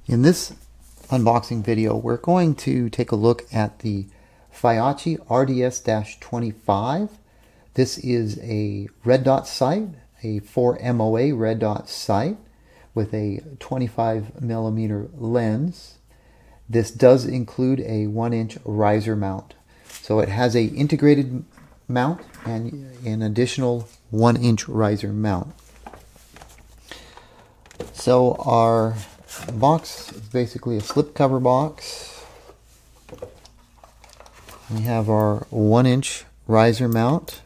In this unboxing video, we're going to take a look at the Feyachi RDS-25. This is a red dot sight, a 4 MOA red dot sight with a 25mm lens. This does include a 1-inch riser mount. So it has a integrated mount and an additional 1-inch riser mount. So our box is basically a slipcover box. We have our 1-inch riser mount.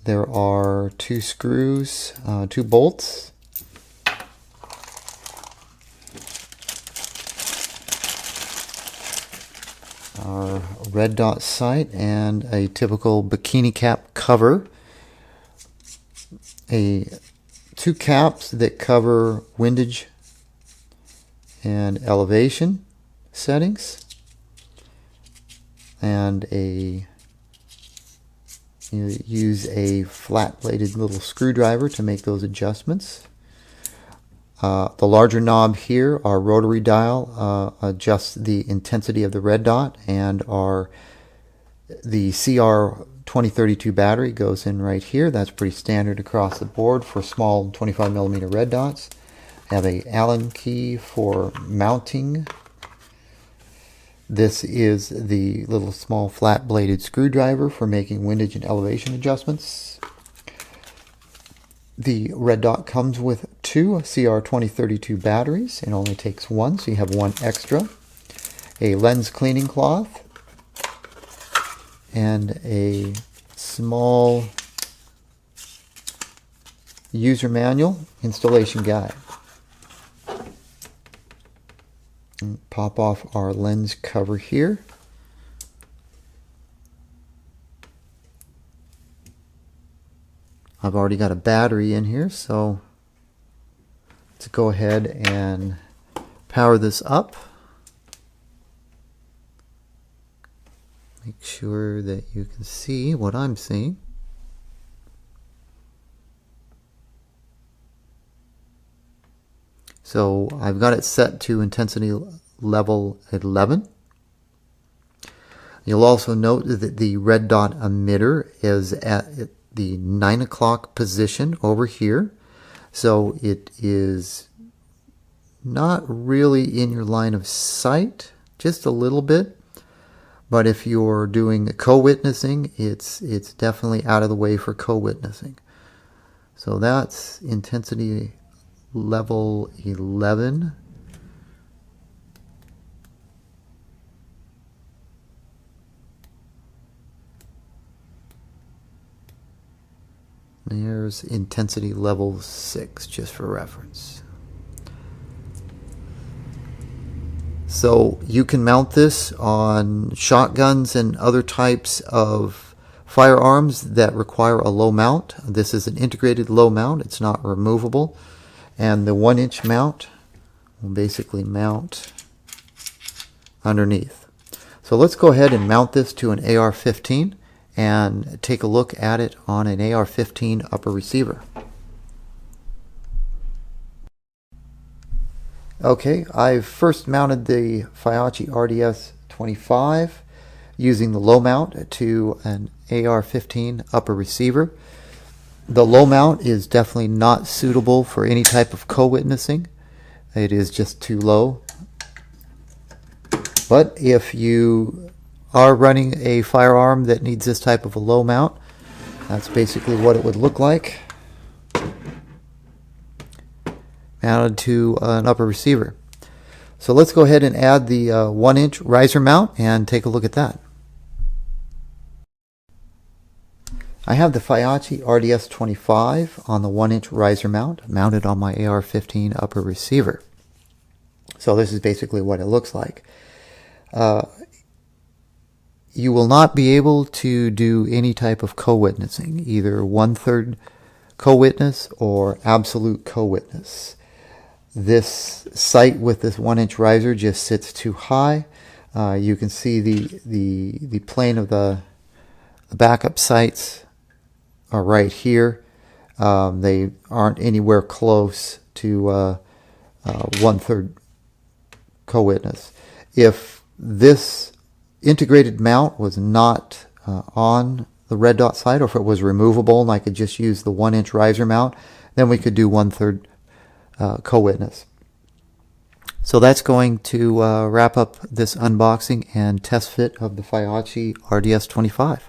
There are 2 screws, 2 bolts. Our red dot sight and a typical bikini cap cover. 2 caps that cover windage and elevation settings, and you use a flat bladed little screwdriver to make those adjustments. The larger knob here, our rotary dial, adjusts the intensity of the red dot, and the CR 2032 battery goes in right here. That's pretty standard across the board for small 25mm red dots. I have a Allen key for mounting. This is the little small flat bladed screwdriver for making windage and elevation adjustments. The red dot comes with 2 CR 2032 batteries. It only takes 1, so you have 1 extra. A lens cleaning cloth and a small user manual installation guide. And pop off our lens cover here. I've already got a battery in here, so let's go ahead and power this up. Make sure that you can see what I'm seeing. So I've got it set to intensity level 11. You'll also note that the red dot emitter is at the 9 o'clock position over here. So it is not really in your line of sight, just a little bit. But if you're doing co-witnessing, it's definitely out of the way for co-witnessing. So that's intensity level 11. There's intensity level 6, just for reference. So you can mount this on shotguns and other types of firearms that require a low mount. This is an integrated low mount. It's not removable. And the 1-inch mount will basically mount underneath. So let's go ahead and mount this to an AR-15 and take a look at it on an AR-15 upper receiver. Okay, I've first mounted the Feyachi RDS-25 using the low mount to an AR-15 upper receiver. The low mount is definitely not suitable for any type of co-witnessing. It is just too low. But if you are running a firearm that needs this type of a low mount, that's basically what it would look like, mounted to an upper receiver. So let's go ahead and add the 1-inch riser mount and take a look at that. I have the Feyachi RDS-25 on the 1-inch riser mount mounted on my AR-15 upper receiver. So this is basically what it looks like. You will not be able to do any type of co-witnessing, either 1/3 co-witness or absolute co-witness. This sight with this 1-inch riser just sits too high. You can see the plane of the backup sights are right here. They aren't anywhere close to 1/3 co-witness. If this integrated mount was not on the red dot sight, or if it was removable and I could just use the 1-inch riser mount, then we could do 1/3 co-witness. So that's going to wrap up this unboxing and test fit of the Feyachi RDS-25.